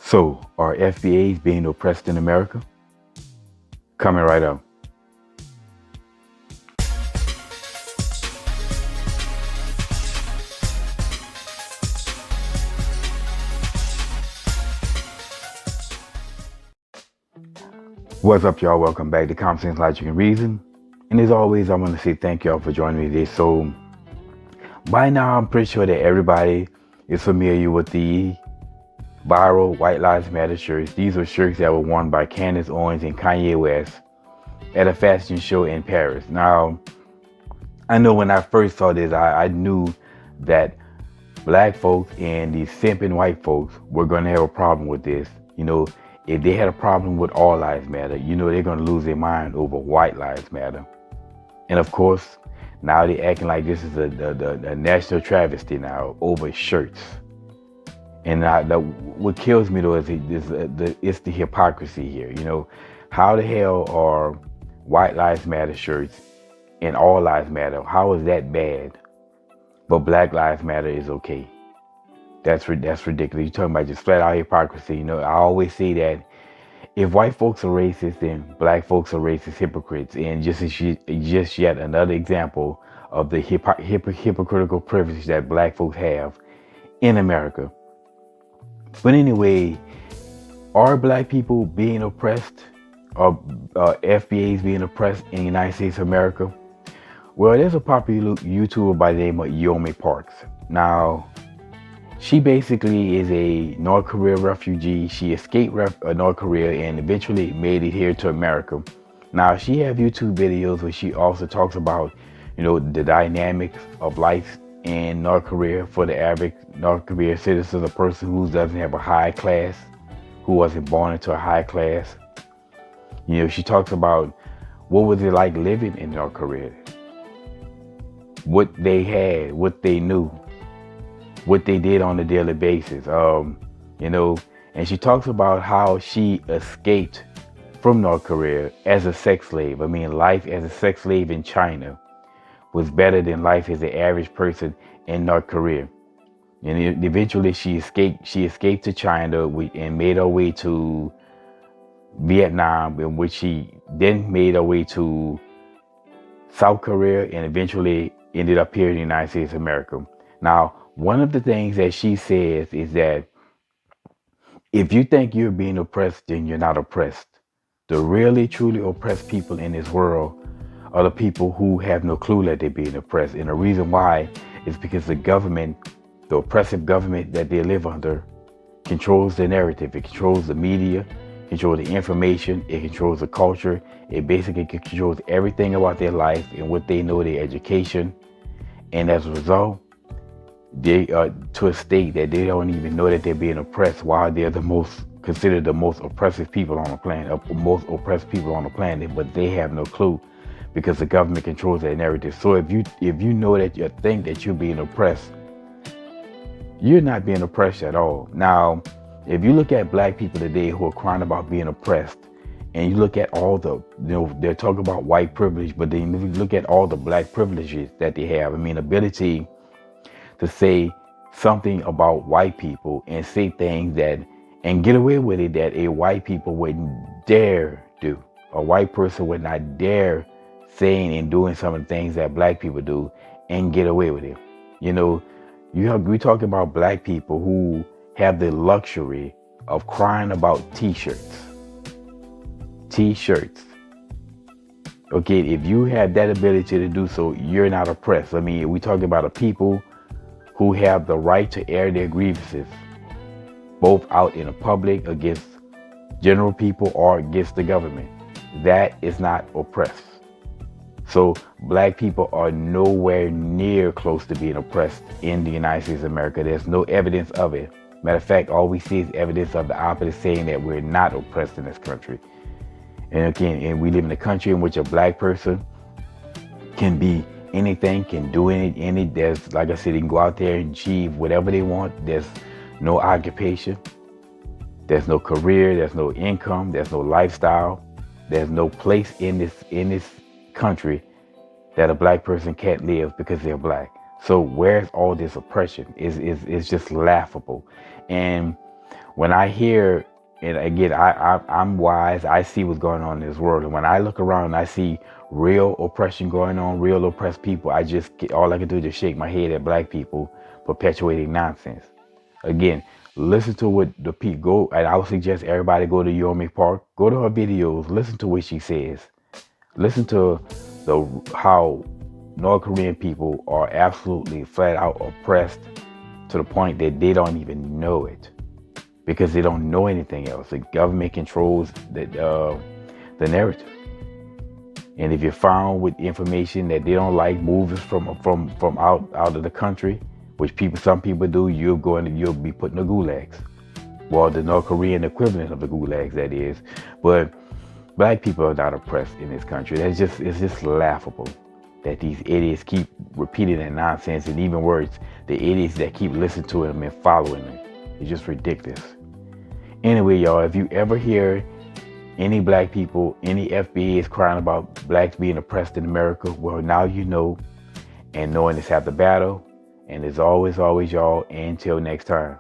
So, are FBAs being oppressed in America? Coming right up. What's up, y'all? Welcome back to Common Sense, Logic, and Reason. And as always, I want to say thank y'all for joining me today. So, by now, I'm pretty sure that everybody is familiar with the viral White Lives Matter shirts. These are shirts that were worn by Candace Owens and Kanye West at a fashion show in Paris. Now, I know when I first saw this, I knew that black folks and these simping white folks were going to have a problem with this. If they had a problem with all lives matter, they're going to lose their mind over white lives matter. And of course, now they're acting like this is a national travesty now over shirts. And what kills me though is it's the hypocrisy here. How the hell are white lives matter shirts and all lives matter? How is that bad? But black lives matter is okay. That's ridiculous. You're talking about just flat out hypocrisy. I always say that if white folks are racist, then black folks are racist hypocrites. And just yet another example of the hypocritical privilege that black folks have in America. But anyway, are black people being oppressed? Are FBAs being oppressed in the United States of America? Well, there's a popular YouTuber by the name of Yomi Parks. Now, she basically is a North Korea refugee. She escaped North Korea and eventually made it here to America. Now, she has YouTube videos where she also talks about, the dynamics of life in North Korea for the average North Korean citizen, a person who doesn't have a high class, who wasn't born into a high class. She talks about what was it like living in North Korea, what they had, what they knew, what they did on a daily basis, and she talks about how she escaped from North Korea as a sex slave. I mean, life as a sex slave in China was better than life as the average person in North Korea. And eventually she escaped to China and made her way to Vietnam, in which she then made her way to South Korea and eventually ended up here in the United States of America. Now, one of the things that she says is that if you think you're being oppressed, then you're not oppressed. The really, truly oppressed people in this world are the people who have no clue that they're being oppressed. And the reason why is because the government, the oppressive government that they live under, controls the narrative. It controls the media, controls the information, it controls the culture. It basically controls everything about their life and what they know, their education. And as a result, they are to a state that they don't even know that they're being oppressed, while they're considered the most oppressive people on the planet, most oppressed people on the planet, but they have no clue because the government controls that narrative. So if you know that you think that you're being oppressed, you're not being oppressed at all. Now, if you look at black people today who are crying about being oppressed, and you look at all the, they're talking about white privilege, but then you look at all the black privileges that they have. I mean, ability to say something about white people and say things and get away with it that a white people wouldn't dare do. A white person would not dare saying and doing some of the things that black people do and get away with it. We're talking about black people who have the luxury of crying about t-shirts. Okay, if you have that ability to do so, you're not oppressed. I mean, we're talking about a people who have the right to air their grievances, both out in the public against general people or against the government. That is not oppressed. So black people are nowhere near close to being oppressed in the United States of America. There's no evidence of it. Matter of fact, all we see is evidence of the opposite, saying that we're not oppressed in this country. And again, we live in a country in which a black person can be anything, can do any. There's, like I said, they can go out there and achieve whatever they want. There's no occupation. There's no career. There's no income. There's no lifestyle. There's no place in this country that a black person can't live because they're black. So where's all this oppression? It's just laughable. And when I hear, and again, I'm wise. I see what's going on in this world, and when I look around and I see real oppression going on, real oppressed people, all I can do is just shake my head at black people perpetuating nonsense. Again, listen to what the people go, and I would suggest everybody go to Yomi Park, go to her videos, listen to what she says, listen to how North Korean people are absolutely flat out oppressed to the point that they don't even know it, because they don't know anything else. The government controls the narrative. And if you're found with information that they don't like, movies from out of the country, which some people do, you'll be put in the gulags. Well, the North Korean equivalent of the gulags, that is. But black people are not oppressed in this country. It's just laughable that these idiots keep repeating that nonsense, and even worse, the idiots that keep listening to them and following them. It's just ridiculous. Anyway, y'all, if you ever hear any black people, any FBAs crying about blacks being oppressed in America, well, now you know, and knowing it's half the battle. And as always, y'all, until next time.